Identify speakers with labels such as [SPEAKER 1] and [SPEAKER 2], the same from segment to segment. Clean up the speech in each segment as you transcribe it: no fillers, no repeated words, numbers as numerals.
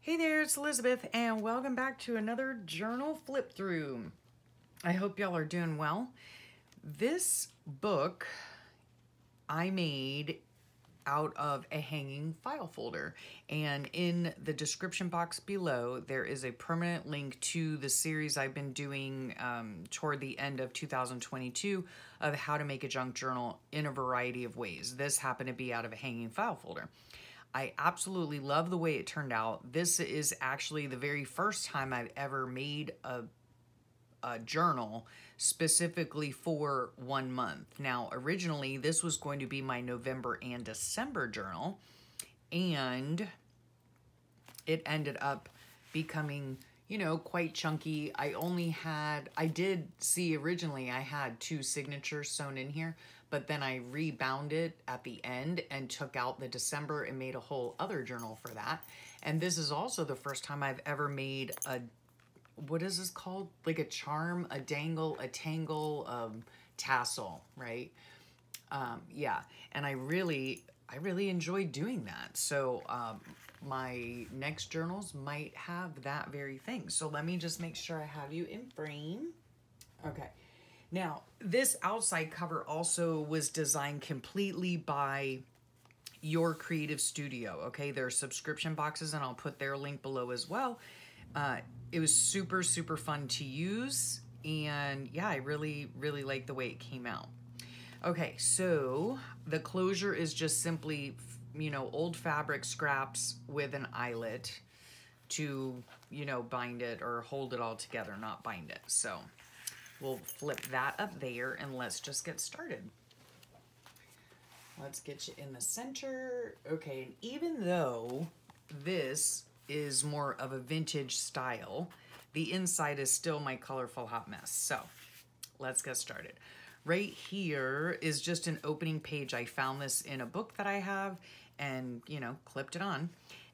[SPEAKER 1] Hey there, it's Elizabeth, and welcome back to another journal flip through. I hope y'all are doing well. This book I made out of a hanging file folder, and in the description box below there is a permanent link to the series I've been doing toward the end of 2022 of how to make a junk journal in a variety of ways. This happened to be out of a hanging file folder. I absolutely love the way it turned out. This is actually the very first time I've ever made a journal specifically for 1 month. Now, originally, this was going to be my November and December journal, and it ended up becoming, quite chunky. I did see originally I had 2 signatures sewn in here, but then I rebound it at the end and took out the December and made a whole other journal for that. And this is also the first time I've ever made a, what is this called? Like a charm, a dangle, a tangle, tassel, right? Yeah, and I really enjoyed doing that. So my next journals might have that very thing. So let me just make sure I have you in frame. Okay. Now, this outside cover also was designed completely by Your Creative Studio, okay? There are subscription boxes, and I'll put their link below as well. It was super, super fun to use, and yeah, I really, really like the way it came out. Okay, so the closure is just simply, old fabric scraps with an eyelet to, bind it or hold it all together, not bind it. So we'll flip that up there and let's just get started. Let's get you in the center. Okay, and even though this is more of a vintage style, the inside is still my colorful hot mess. So let's get started. Right here is just an opening page. I found this in a book that I have and, clipped it on.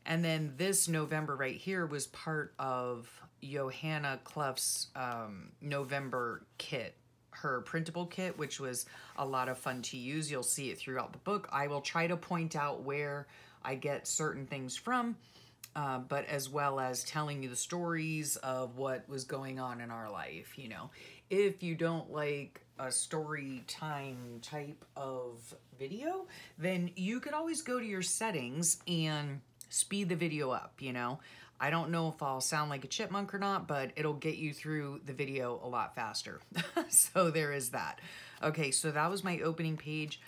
[SPEAKER 1] And then this November right here was part of Johanna Clough's November kit, her printable kit, which was a lot of fun to use. You'll see it throughout the book. I will try to point out where I get certain things from, but as well as telling you the stories of what was going on in our life. If you don't like a story time type of video, then you could always go to your settings and speed the video up. I don't know if I'll sound like a chipmunk or not, but it'll get you through the video a lot faster. So there is that. Okay, so that was my opening page.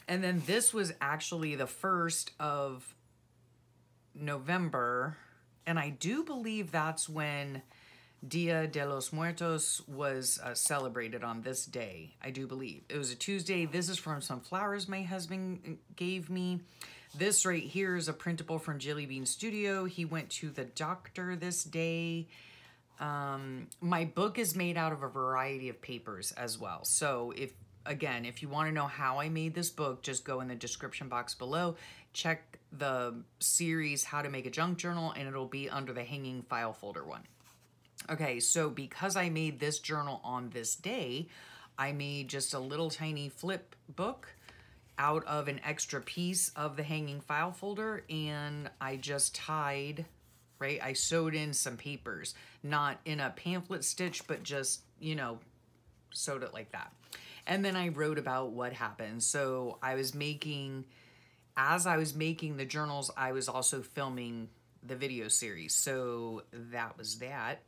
[SPEAKER 1] And then this was actually the 1st of November, and I do believe that's when Dia de los Muertos was celebrated, on this day. I do believe. It was a Tuesday. This is from some flowers my husband gave me. This right here is a printable from Jilly Bean Studio. He went to the doctor this day. My book is made out of a variety of papers as well. So if you want to know how I made this book, just go in the description box below. Check the series How to Make a Junk Journal, and it'll be under the hanging file folder one. Okay, so because I made this journal on this day, I made just a little tiny flip book out of an extra piece of the hanging file folder, and I just tied, right? I sewed in some papers, not in a pamphlet stitch, but just, sewed it like that. And then I wrote about what happened. So as I was making the journals, I was also filming the video series. So that was that.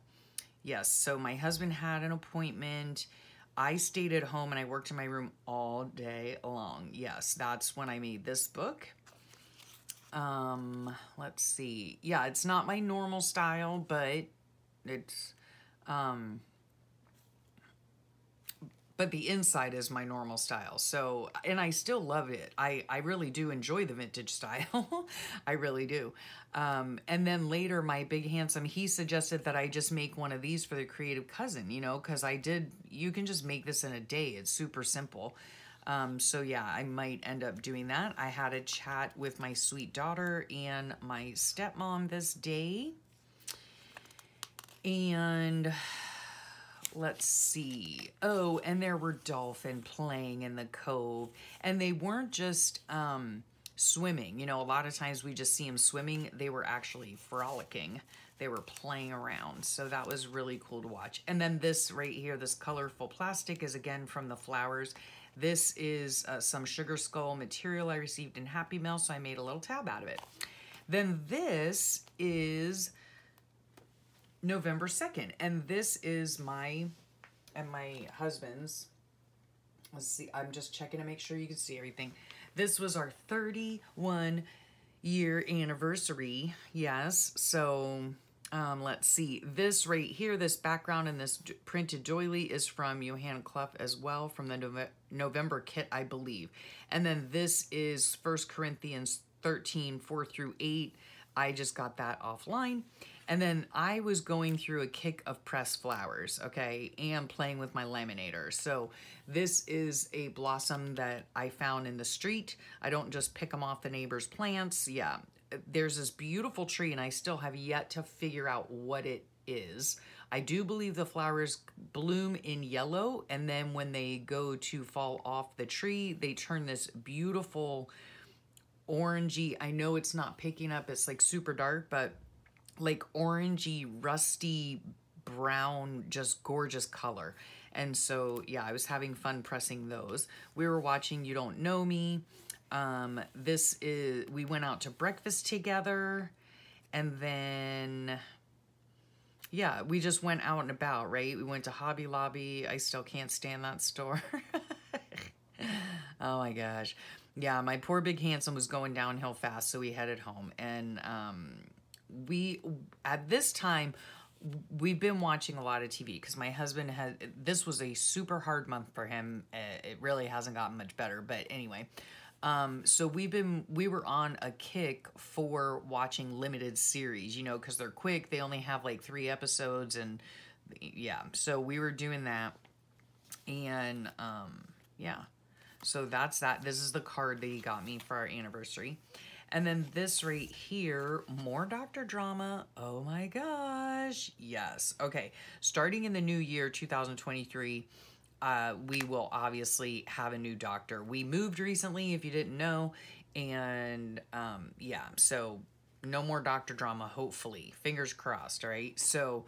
[SPEAKER 1] Yes, so my husband had an appointment. I stayed at home and I worked in my room all day long. Yes, that's when I made this book. Let's see. Yeah, it's not my normal style, but it's, but the inside is my normal style. So, and I still love it. I really do enjoy the vintage style. I really do. And then later, my big handsome, he suggested that I just make one of these for the creative cousin, because you can just make this in a day. It's super simple. So yeah, I might end up doing that. I had a chat with my sweet daughter and my stepmom this day. And let's see. Oh, and there were dolphins playing in the cove. And they weren't just swimming. You know, a lot of times we just see them swimming. They were actually frolicking. They were playing around. So that was really cool to watch. And then this right here, this colorful plastic is again from the flowers. This is some sugar skull material I received in Happy Meal, so I made a little tab out of it. Then this is November 2nd, and this is my and my husband's. Let's see, I'm just checking to make sure you can see everything. This was our 31-year anniversary, yes. So let's see, this right here, this background and this printed doily is from Johann Clough as well, from the November kit, I believe. And then this is 1 Corinthians 13, 4 through 8. I just got that offline. And then I was going through a kick of pressed flowers, okay, and playing with my laminator. So this is a blossom that I found in the street. I don't just pick them off the neighbor's plants. Yeah, there's this beautiful tree, and I still have yet to figure out what it is. I do believe the flowers bloom in yellow, and then when they go to fall off the tree, they turn this beautiful orangey. I know it's not picking up, it's like super dark, but like orangey, rusty brown, just gorgeous color. And so, yeah, I was having fun pressing those. We were watching You Don't Know Me. We went out to breakfast together. And then, yeah, we just went out and about, right? We went to Hobby Lobby. I still can't stand that store. Oh my gosh. Yeah, my poor big handsome was going downhill fast, so we headed home. And, at this time, we've been watching a lot of TV because my husband this was a super hard month for him. It really hasn't gotten much better, but anyway. So we were on a kick for watching limited series, you know, because they're quick. They only have like 3 episodes, and yeah, so we were doing that. And, yeah, so that's that. This is the card that he got me for our anniversary. And then this right here, more doctor drama. Oh my gosh. Yes. Okay. Starting in the new year, 2023, we will obviously have a new doctor. We moved recently, if you didn't know. And yeah, so no more doctor drama, hopefully. Fingers crossed, right? So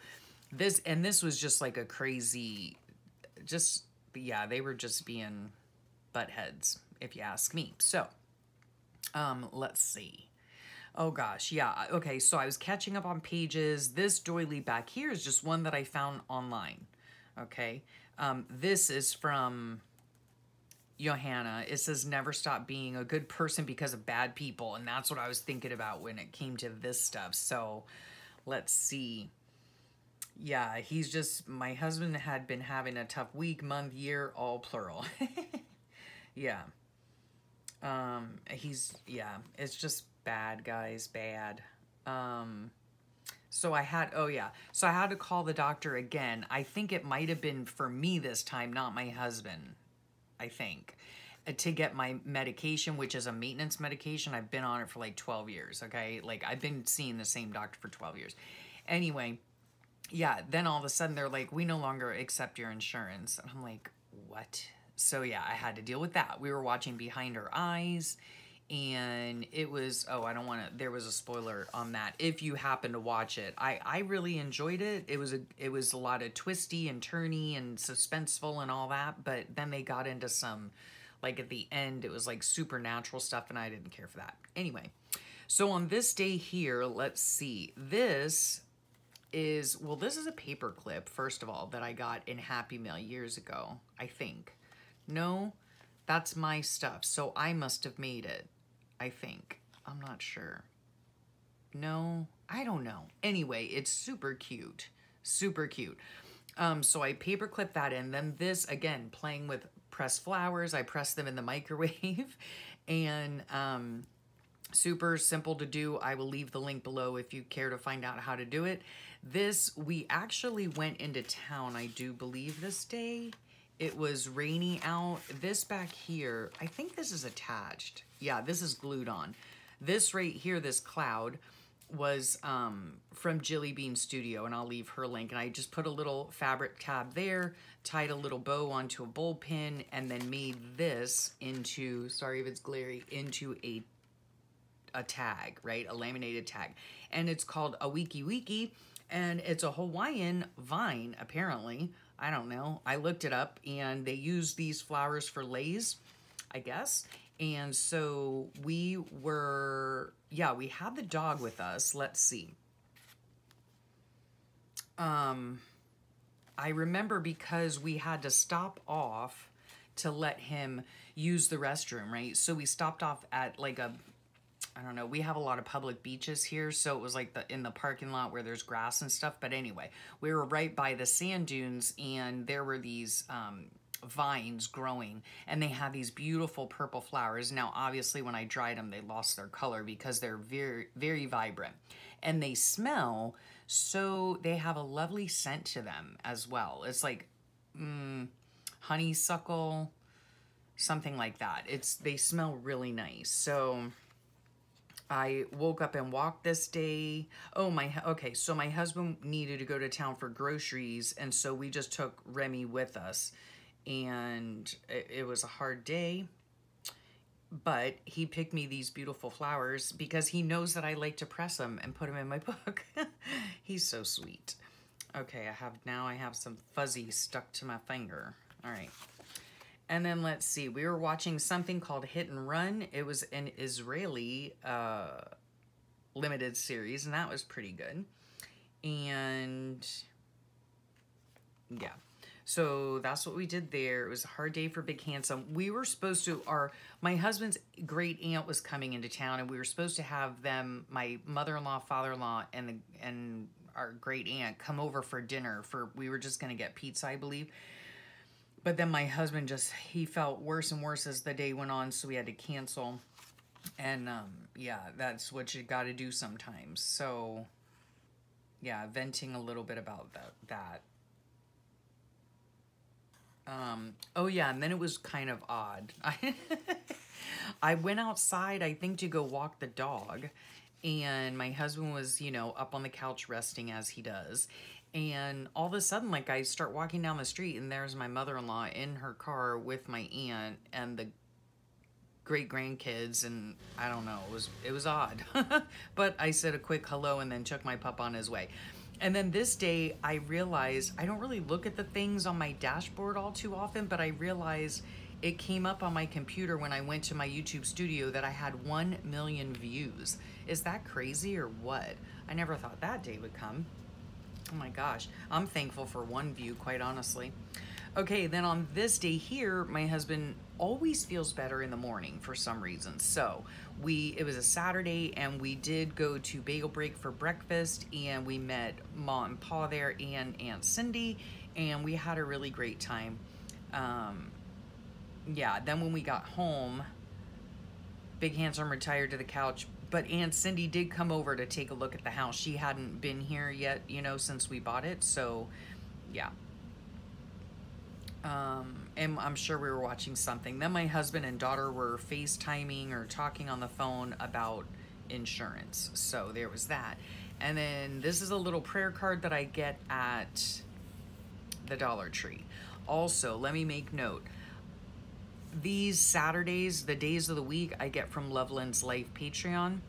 [SPEAKER 1] this was just like a crazy, yeah, they were just being butt heads, if you ask me. So let's see. Oh gosh, yeah. Okay, so I was catching up on pages. This doily back here is just one that I found online. Okay, this is from Johanna. It says, never stop being a good person because of bad people. And that's what I was thinking about when it came to this stuff. So let's see. Yeah, my husband had been having a tough week, month, year, all plural. Yeah. It's just bad, guys, bad. So I had to call the doctor again. I think it might have been for me this time, not my husband, I think, to get my medication, which is a maintenance medication. I've been on it for like 12 years, okay? Like, I've been seeing the same doctor for 12 years. Anyway, yeah, then all of a sudden they're like, we no longer accept your insurance. And I'm like, what? So yeah, I had to deal with that. We were watching Behind Her Eyes, and it was, there was a spoiler on that if you happen to watch it. I really enjoyed it. It was a lot of twisty and turny and suspenseful and all that, but then they got into some, like at the end, it was like supernatural stuff, and I didn't care for that. Anyway, so on this day here, let's see, this is a paper clip, first of all, that I got in Happy Meal years ago, I think. No, that's my stuff. So I must have made it, I think. I'm not sure. No, I don't know. Anyway, it's super cute. Super cute. So I paper clipped that in. Then this, again, playing with pressed flowers. I pressed them in the microwave. And super simple to do. I will leave the link below if you care to find out how to do it. This, we actually went into town, I do believe, this day. It was rainy out. This back here, I think this is attached. Yeah, this is glued on. This right here, this cloud, was from Jilly Bean Studio, and I'll leave her link. And I just put a little fabric tab there, tied a little bow onto a bowl pin, and then made this into, sorry if it's glary, into a a tag, right? A laminated tag. And it's called a wiki wiki, and it's a Hawaiian vine, apparently. I don't know. I looked it up, and they use these flowers for leis, I guess. And so we were, yeah, we had the dog with us. Let's see. I remember because we had to stop off to let him use the restroom, right? So we stopped off at like a, I don't know, we have a lot of public beaches here, so it was like in the parking lot where there's grass and stuff. But anyway, we were right by the sand dunes, and there were these vines growing, and they had these beautiful purple flowers. Now, obviously, when I dried them, they lost their color because they're very, very vibrant, and they smell, so they have a lovely scent to them as well. It's like honeysuckle, something like that. They smell really nice. So I woke up and walked this day. Oh, okay, so my husband needed to go to town for groceries, and so we just took Remy with us. And it was a hard day, but he picked me these beautiful flowers because he knows that I like to press them and put them in my book. He's so sweet. Okay, I have some fuzzy stuck to my finger. All right. And then let's see, we were watching something called Hit and Run. It was an Israeli limited series, and that was pretty good. And yeah. So that's what we did there. It was a hard day for Big Handsome. We were supposed to, my husband's great aunt was coming into town, and we were supposed to have them, my mother-in-law, father-in-law, and our great aunt come over for dinner. We were just going to get pizza, I believe. But then my husband he felt worse and worse as the day went on, so we had to cancel. And yeah, that's what you got to do sometimes. So yeah, venting a little bit about that. Oh yeah, and then it was kind of odd. I went outside, I think, to go walk the dog, and my husband was, up on the couch resting as he does. And all of a sudden, like, I start walking down the street, and there's my mother-in-law in her car with my aunt and the great-grandkids, and I don't know, it was odd. But I said a quick hello and then took my pup on his way. And then this day, I realized, I don't really look at the things on my dashboard all too often, but I realized it came up on my computer when I went to my YouTube studio that I had 1 million views. Is that crazy or what? I never thought that day would come. Oh my gosh, I'm thankful for 1 view, quite honestly. Okay, then on this day here, my husband always feels better in the morning for some reason. So it was a Saturday, and we did go to Bagel Break for breakfast, and we met Ma and Pa there and Aunt Cindy, and we had a really great time. Yeah, then when we got home, Big Handsome retired to the couch, but Aunt Cindy did come over to take a look at the house. She hadn't been here yet, since we bought it, so yeah. And I'm sure we were watching something. Then my husband and daughter were FaceTiming or talking on the phone about insurance. So there was that. And then this is a little prayer card that I get at the Dollar Tree. Also, let me make note. These Saturdays, the days of the week, I get from Loveland's Life Patreon.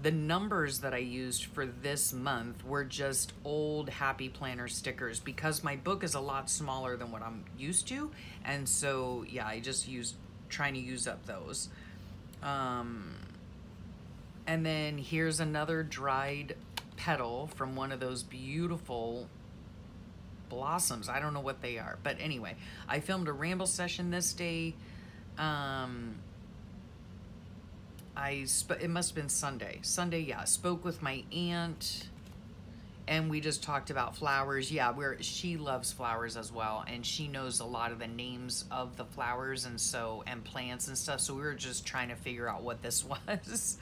[SPEAKER 1] The numbers that I used for this month were just old Happy Planner stickers because my book is a lot smaller than what I'm used to. And so, yeah, I just trying to use up those. And then here's another dried petal from one of those beautiful blossoms. I don't know what they are. But anyway, I filmed a ramble session this day. It must have been Sunday. Yeah. Spoke with my aunt, and we just talked about flowers. Yeah, she loves flowers as well, and she knows a lot of the names of the flowers and plants and stuff. So we were just trying to figure out what this was.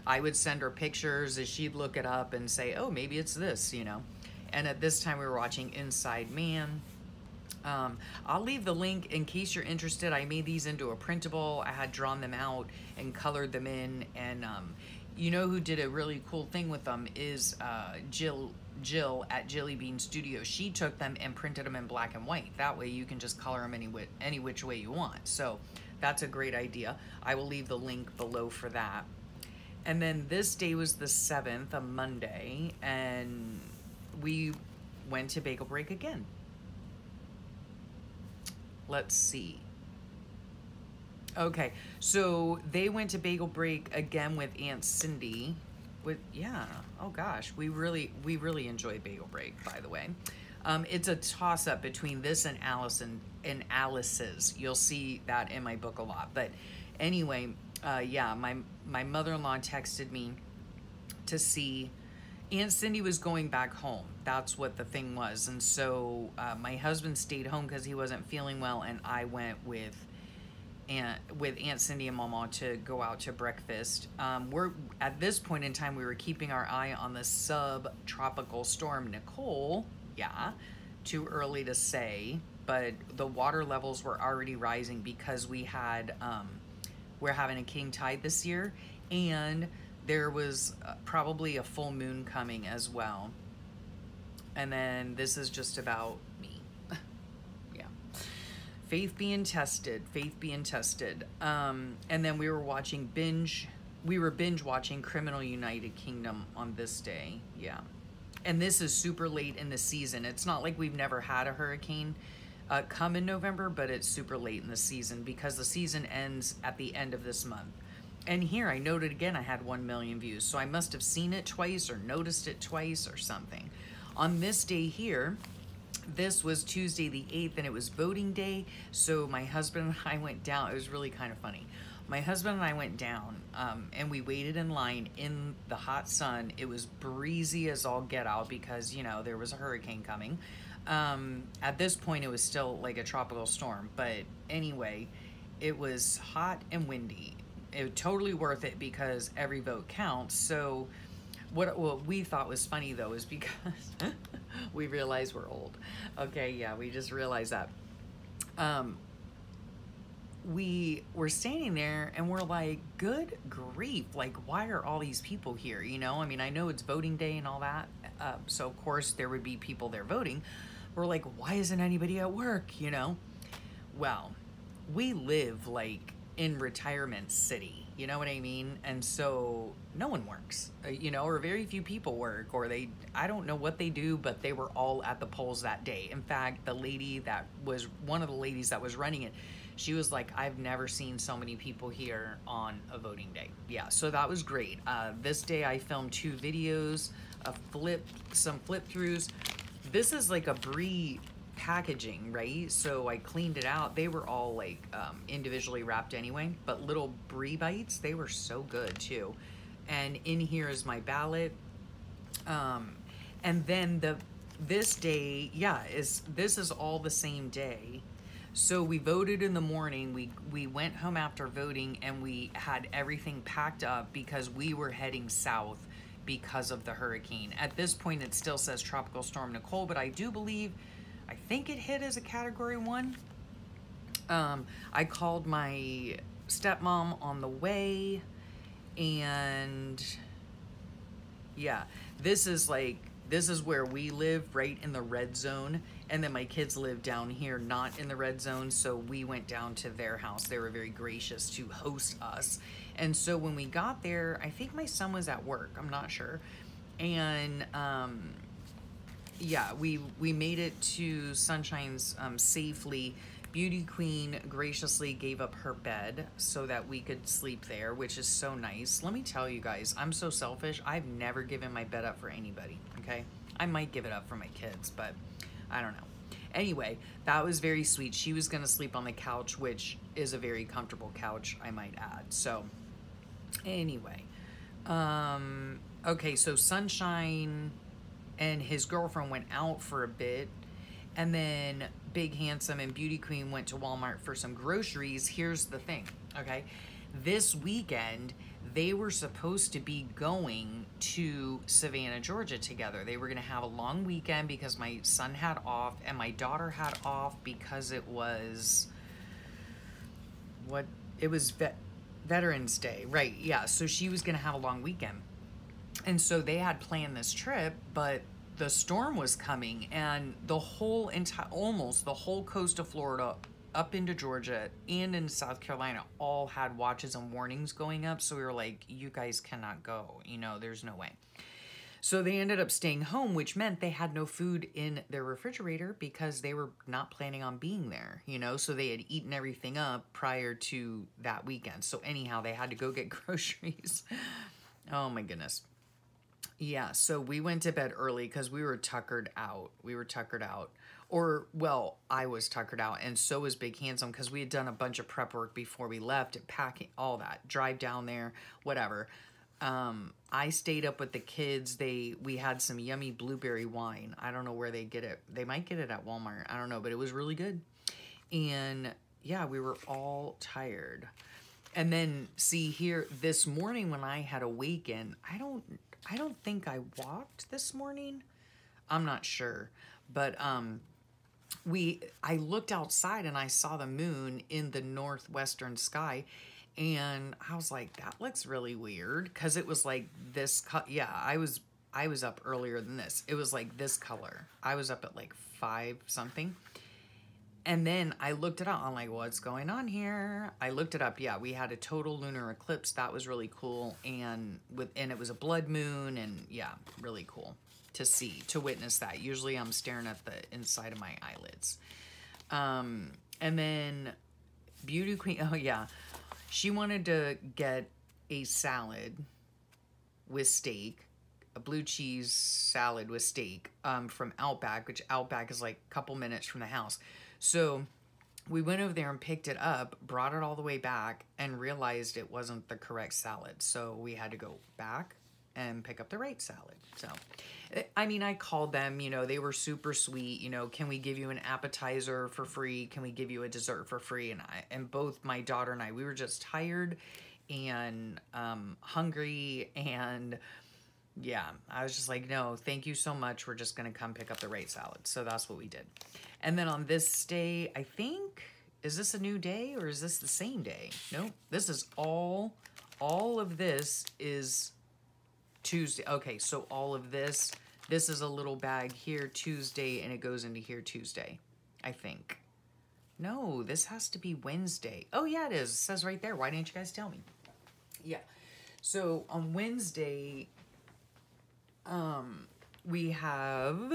[SPEAKER 1] I would send her pictures, as she'd look it up and say, "Oh, maybe it's this," And at this time, we were watching Inside Man. I'll leave the link in case you're interested. I made these into a printable. I had drawn them out and colored them in. And who did a really cool thing with them is Jill at Jilly Bean Studio. She took them and printed them in black and white. That way you can just color them any which way you want. So that's a great idea. I will leave the link below for that. And then this day was the 7th, a Monday, and we went to Bagel Break again. Let's see. Okay, so they went to Bagel Break again with Aunt Cindy. Yeah, oh gosh, we really enjoy Bagel Break, by the way. It's a toss-up between this and Alice's. You'll see that in my book a lot. But anyway, yeah, my mother-in-law texted me to see Aunt Cindy was going back home. That's what the thing was. And so my husband stayed home because he wasn't feeling well, and I went with Aunt Cindy and Mama to go out to breakfast. We're at this point in time, we were keeping our eye on the subtropical storm Nicole. Yeah, too early to say, but the water levels were already rising because we had we're having a king tide this year, and there was probably a full moon coming as well. And then this is just about me. Yeah. Faith being tested. And then we were binge watching Criminal United Kingdom on this day. Yeah. And this is super late in the season. It's not like we've never had a hurricane come in November, but it's super late in the season because the season ends at the end of this month. And here I noted again, I had 1 million views. So I must have seen it twice or noticed it twice or something. On this day here, this was Tuesday the 8th, and it was voting day. So my husband and I went down. It was really kind of funny. My husband and I went down, and we waited in line in the hot sun. It was breezy as all get out because, you know, there was a hurricane coming. At this point, it was still like a tropical storm. But anyway, it was hot and windy. It was totally worth it because every vote counts. So what we thought was funny, though, is because we realized we're old. Okay, yeah, we just realized that. We were standing there and we're like, good grief, like, why are all these people here? You know, I mean, I know it's voting day and all that. So of course there would be people there voting. We're like, why isn't anybody at work? You know? Well, we live like in retirement city, you know what I mean? And so no one works, you know, or very few people work, or I don't know what they do, but they were all at the polls that day. In fact, the lady that was one of the ladies that was running it, she was like, I've never seen so many people here on a voting day. Yeah, so that was great. This day I filmed 2 videos, some flip throughs. This is like a brie packaging, right? So I cleaned it out. They were all like individually wrapped anyway, but little brie bites, they were so good too. And in here is my ballot. And then this day, yeah, this is all the same day. So we voted in the morning. We went home after voting, and we had everything packed up because we were heading south because of the hurricane. At this point, it still says Tropical Storm Nicole, but I think it hit as a Category 1. I called my stepmom on the way, and yeah, this is where we live, right in the red zone. And then my kids live down here, not in the red zone. So we went down to their house. They were very gracious to host us. And so when we got there, I think my son was at work. I'm not sure. And yeah, we made it to Sunshine's safely. Beauty Queen graciously gave up her bed so that we could sleep there, which is so nice. Let me tell you guys, I'm so selfish. I've never given my bed up for anybody, okay? I might give it up for my kids, but I don't know. Anyway, that was very sweet. She was gonna sleep on the couch, which is a very comfortable couch, I might add. So anyway, okay, so Sunshine and his girlfriend went out for a bit, and then Big Handsome and Beauty Queen went to Walmart for some groceries. Here's the thing, okay? This weekend, they were supposed to be going to Savannah, Georgia together. They were gonna have a long weekend because my son had off and my daughter had off because it was, Veterans Day, right? Yeah, so she was gonna have a long weekend. And so they had planned this trip, but the storm was coming, and almost the whole coast of Florida up into Georgia and in South Carolina all had watches and warnings going up. So we were like, you guys cannot go, you know, there's no way. So they ended up staying home, which meant they had no food in their refrigerator because they were not planning on being there, you know, so they had eaten everything up prior to that weekend. So anyhow, they had to go get groceries. Oh my goodness. Yeah, so we went to bed early because we were tuckered out. We were tuckered out. Or, well, I was tuckered out, and so was Big Handsome because we had done a bunch of prep work before we left, packing, all that, drive down there, whatever. I stayed up with the kids. We had some yummy blueberry wine. I don't know where they get it. They might get it at Walmart. I don't know, but it was really good. And yeah, we were all tired. And then see here this morning when I had awakened, I don't think I walked this morning. I'm not sure. But I looked outside and I saw the moon in the northwestern sky. And I was like, that looks really weird. Because it was like this, yeah, I was up earlier than this. It was like this color. I was up at like 5 something. And then I looked it up. I'm like, what's going on here? I looked it up. Yeah, we had a total lunar eclipse. That was really cool. And it was a blood moon. And yeah, really cool to see, to witness that. Usually I'm staring at the inside of my eyelids. And then Beauty Queen, oh yeah. She wanted to get a salad with steak, a blue cheese salad with steak from Outback, which Outback is like a couple minutes from the house. So we went over there and picked it up, brought it all the way back, and realized it wasn't the correct salad. So we had to go back and pick up the right salad. So, I mean, I called them, you know, they were super sweet, you know, can we give you an appetizer for free? Can we give you a dessert for free? And both my daughter and I, we were just tired and hungry, and yeah, I was just like, no, thank you so much. We're just going to come pick up the right salad. So that's what we did. And then on this day, I think, is this a new day or is this the same day? Nope. This is all of this is Tuesday. Okay, so all of this is a little bag here Tuesday, and it goes into here Tuesday, I think. No, this has to be Wednesday. Oh, yeah, it is. It says right there. Why didn't you guys tell me? Yeah. So on Wednesday, we have,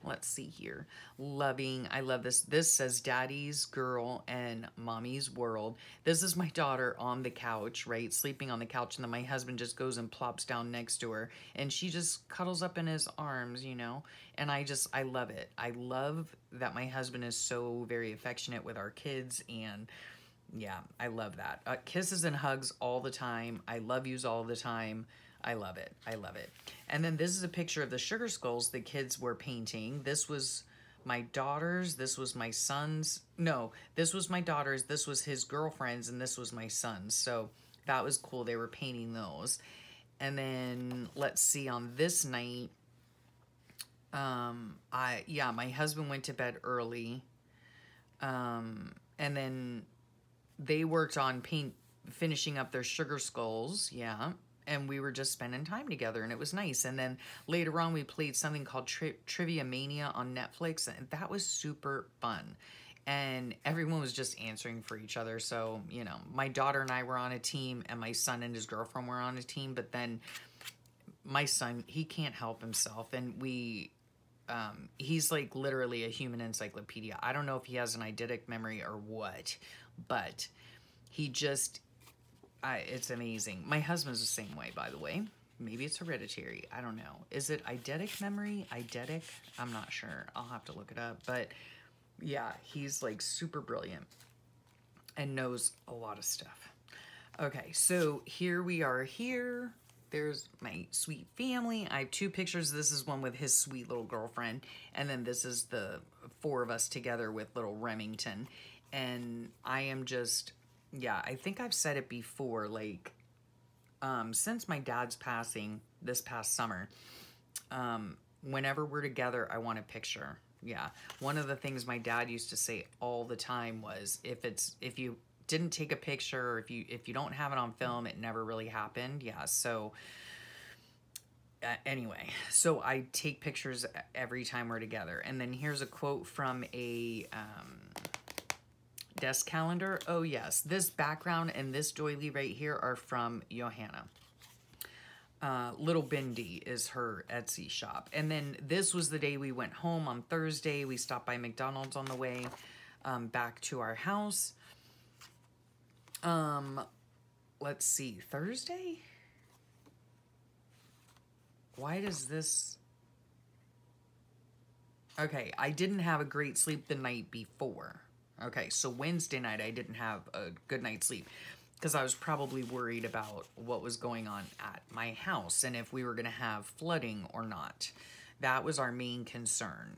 [SPEAKER 1] let's see here, loving, I love this. This says Daddy's Girl and Mommy's World. This is my daughter on the couch, right? Sleeping on the couch. And then my husband just goes and plops down next to her. And she just cuddles up in his arms, you know? And I love it. I love that my husband is so very affectionate with our kids. And yeah, I love that. Kisses and hugs all the time. I love yous all the time. I love it. I love it. And then this is a picture of the sugar skulls the kids were painting. This was my daughter's. This was my son's. No, this was my daughter's. This was his girlfriend's, and this was my son's. So that was cool. They were painting those. And then let's see, on this night, my husband went to bed early. And then they worked on finishing up their sugar skulls. Yeah. And we were just spending time together, and it was nice. And then later on, we played something called Trivia Mania on Netflix, and that was super fun. And everyone was just answering for each other. So, you know, my daughter and I were on a team, and my son and his girlfriend were on a team. But then my son, he can't help himself, and he's like literally a human encyclopedia. I don't know if he has an eidetic memory or what, but he just... it's amazing. My husband's the same way, by the way. Maybe it's hereditary. I don't know. Is it eidetic memory? Eidetic? I'm not sure. I'll have to look it up. But yeah, he's like super brilliant and knows a lot of stuff. Okay, so here we are here. There's my sweet family. I have 2 pictures. This is one with his sweet little girlfriend. And then this is the 4 of us together with little Remington. And I am just... yeah, I think I've said it before, like, since my dad's passing this past summer, whenever we're together, I want a picture. Yeah. One of the things my dad used to say all the time was, if you didn't take a picture, or if you don't have it on film, it never really happened. Yeah. So anyway, so I take pictures every time we're together. And then here's a quote from a desk calendar. Oh yes, this background and this doily right here are from Johanna. Little Bindi is her Etsy shop. And then this was the day we went home on Thursday. We stopped by McDonald's on the way back to our house. Let's see, Thursday? Why does this... Okay, I didn't have a great sleep the night before. Okay, so Wednesday night I didn't have a good night's sleep because I was probably worried about what was going on at my house and if we were going to have flooding or not. That was our main concern.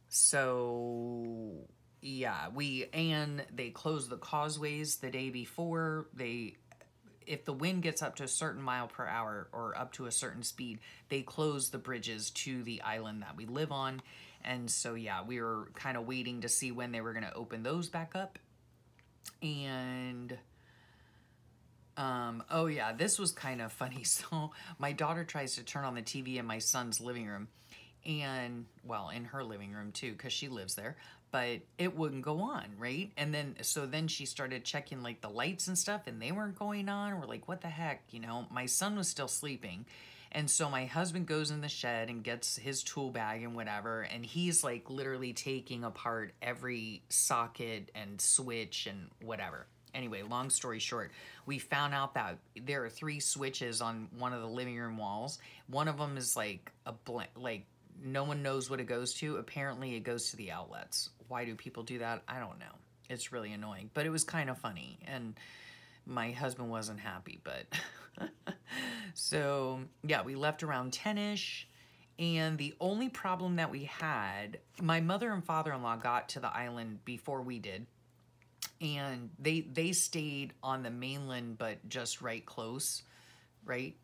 [SPEAKER 1] So yeah, they closed the causeways the day before. If the wind gets up to a certain mile per hour or up to a certain speed, they close the bridges to the island that we live on. And so, yeah, we were kind of waiting to see when they were going to open those back up. And, oh yeah, this was kind of funny. So my daughter tries to turn on the TV in my son's living room. And, well, in her living room too, because she lives there. But it wouldn't go on, right? And then, so then she started checking like the lights and stuff and they weren't going on. We're like, what the heck? You know, my son was still sleeping. And so my husband goes in the shed and gets his tool bag and whatever. And he's like literally taking apart every socket and switch and whatever. Anyway, long story short, we found out that there are 3 switches on one of the living room walls. One of them is like no one knows what it goes to. Apparently it goes to the outlets. Why do people do that? I don't know. It's really annoying, but it was kind of funny. And my husband wasn't happy, but so yeah, we left around 10-ish. And the only problem that we had, my mother and father-in-law got to the island before we did. And they stayed on the mainland, but just right close, right,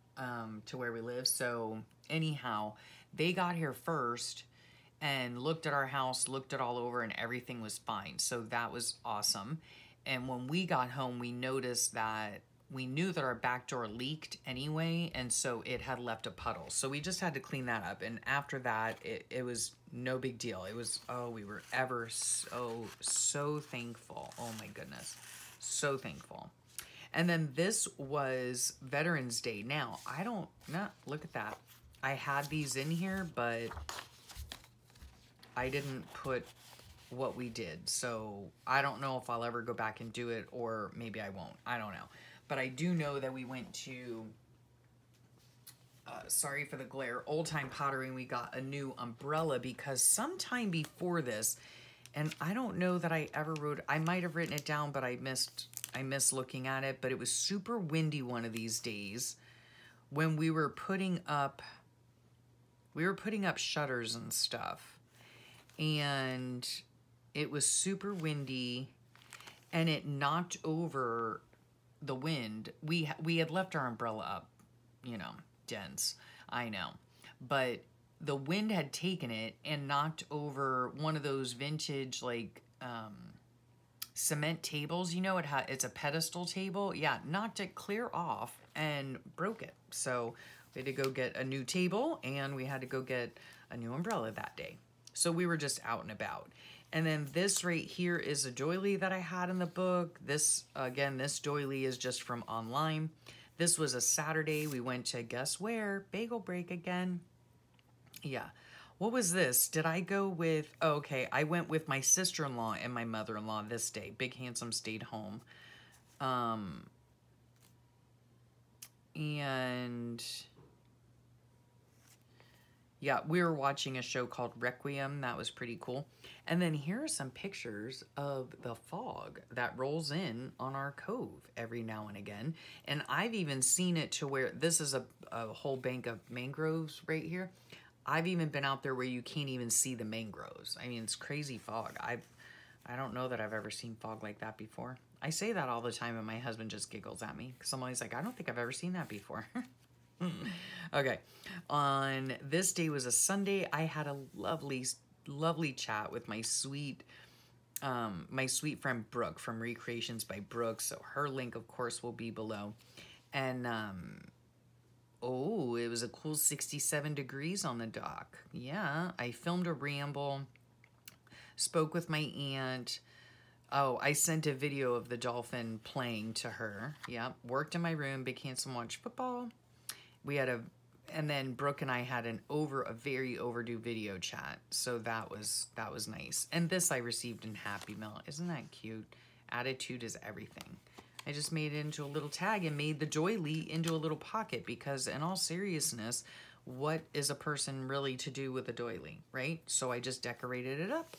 [SPEAKER 1] to where we live. So anyhow, they got here first and looked at our house, looked it all over, and everything was fine. So that was awesome. And when we got home, we noticed that we knew that our back door leaked anyway, and so it had left a puddle. So we just had to clean that up. And after that, it was no big deal. It was, oh, we were ever so thankful. Oh my goodness, so thankful. And then this was Veterans Day. Now, look at that. I had these in here, but I didn't put what we did. So I don't know if I'll ever go back and do it, or maybe I won't. I don't know. But I do know that we went to, sorry for the glare, Old Time Pottery, and we got a new umbrella because sometime before this, and I don't know that I ever wrote, I might have written it down, but I missed looking at it, but it was super windy one of these days when we were putting up shutters and stuff, and it was super windy and it knocked over the wind. We had left our umbrella up, you know, dense, I know, but the wind had taken it and knocked over one of those vintage like cement tables, you know, it's a pedestal table. Yeah, knocked it clear off and broke it. So we had to go get a new table and we had to go get a new umbrella that day. So we were just out and about. And then this right here is a doily that I had in the book. This, again, this doily is just from online. This was a Saturday. We went to, guess where? Bagel Break again. Yeah. What was this? Did I go with, oh, okay, I went with my sister-in-law and my mother-in-law this day. Big Handsome stayed home. And yeah, we were watching a show called Requiem. That was pretty cool. And then here are some pictures of the fog that rolls in on our cove every now and again. And I've even seen it to where this is a whole bank of mangroves right here. I've even been out there where you can't even see the mangroves. I mean, it's crazy fog. I don't know that I've ever seen fog like that before. I say that all the time and my husband just giggles at me because I'm always like, I don't think I've ever seen that before. Okay, on this day was a Sunday. I had a lovely chat with my sweet friend Brooke from Recreations by Brooke. So her link, of course, will be below. And oh, it was a cool 67 degrees on the dock. Yeah, I filmed a ramble, spoke with my aunt, Oh, I sent a video of the dolphin playing to her. Yep. Worked in my room. Big Handsome watched football. We had and then Brooke and I had a very overdue video chat. So that was nice. And this I received in Happy Mail. Isn't that cute? Attitude is everything. I just made it into a little tag and made the doily into a little pocket because in all seriousness, what is a person really to do with a doily, right? So I just decorated it up.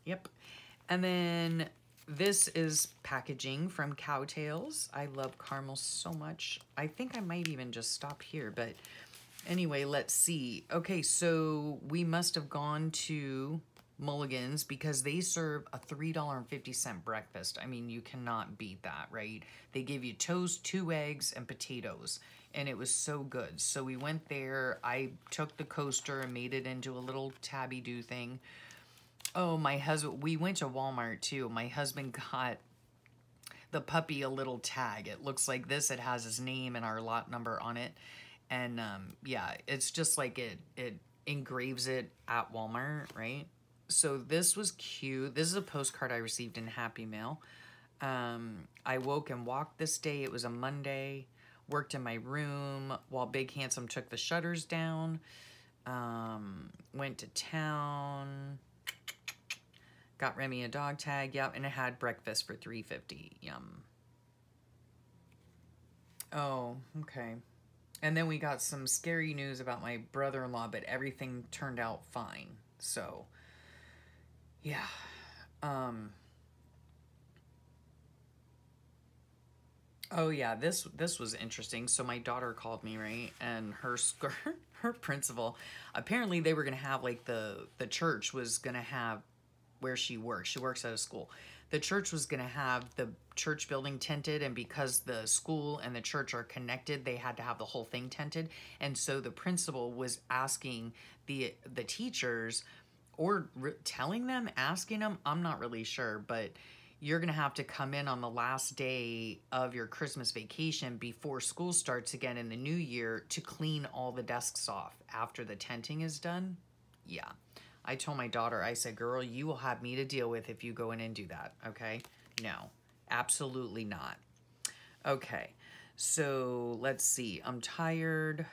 [SPEAKER 1] Yep. And then this is packaging from Cowtails. I love caramel so much. I think I might even just stop here, but anyway, let's see. Okay, so we must have gone to Mulligan's because they serve a $3.50 breakfast. I mean, you cannot beat that, right? They give you toast, 2 eggs, and potatoes, and it was so good. So we went there. I took the coaster and made it into a little tabby-do thing. Oh, my husband, we went to Walmart too. My husband got the puppy a little tag. It looks like this. It has his name and our lot number on it. And yeah, it's just like it engraves it at Walmart, right? So this was cute. This is a postcard I received in Happy Mail. I woke and walked this day. It was a Monday. Worked in my room while Big Handsome took the shutters down. Went to town. Got Remy a dog tag. Yep, and it had breakfast for $3.50. Yum. Oh, okay. And then we got some scary news about my brother-in-law, but everything turned out fine. So, yeah. Oh yeah, this was interesting. So my daughter called me, right? And her principal, apparently they were going to have like the church was going to have where she works. She works at a school. The church was going to have the church building tented, and because the school and the church are connected, they had to have the whole thing tented. And so the principal was asking the teachers, or telling them, asking them, I'm not really sure, but you're going to have to come in on the last day of your Christmas vacation before school starts again in the new year to clean all the desks off after the tenting is done. Yeah. I told my daughter, I said, girl, you will have me to deal with if you go in and do that, okay? No, absolutely not. Okay, so let's see. I'm tired.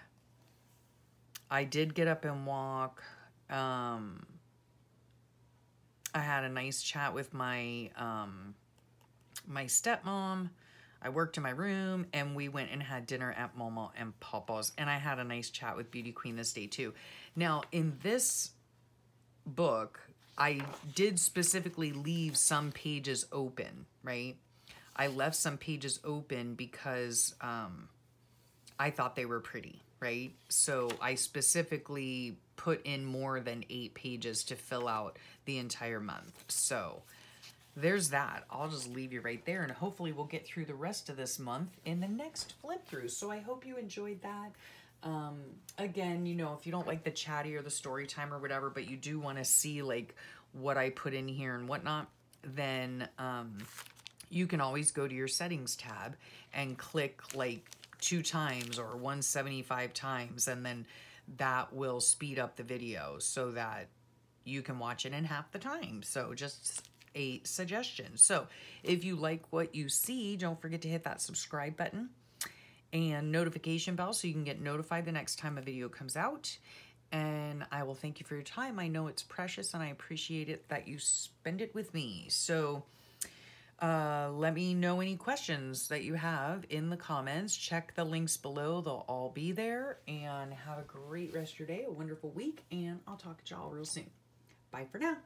[SPEAKER 1] I did get up and walk. I had a nice chat with my my stepmom. I worked in my room, and we went and had dinner at Mama and Papa's, and I had a nice chat with Beauty Queen this day too. Now, in this book, I did specifically leave some pages open, right? I left some pages open because I thought they were pretty, right? So I specifically put in more than 8 pages to fill out the entire month. So there's that. I'll just leave you right there, and hopefully we'll get through the rest of this month in the next flip through. So I hope you enjoyed that. Again, you know, if you don't like the chatty or the story time or whatever, but you do want to see like what I put in here and whatnot, then you can always go to your settings tab and click like 2 times or 175 times, and then that will speed up the video so that you can watch it in half the time. So just a suggestion. So if you like what you see, don't forget to hit that subscribe button and notification bell so you can get notified the next time a video comes out. And I will thank you for your time. I know it's precious, and I appreciate it that you spend it with me. So let me know any questions that you have in the comments. Check the links below. They'll all be there. And have a great rest of your day, a wonderful week, and I'll talk to y'all real soon. Bye for now.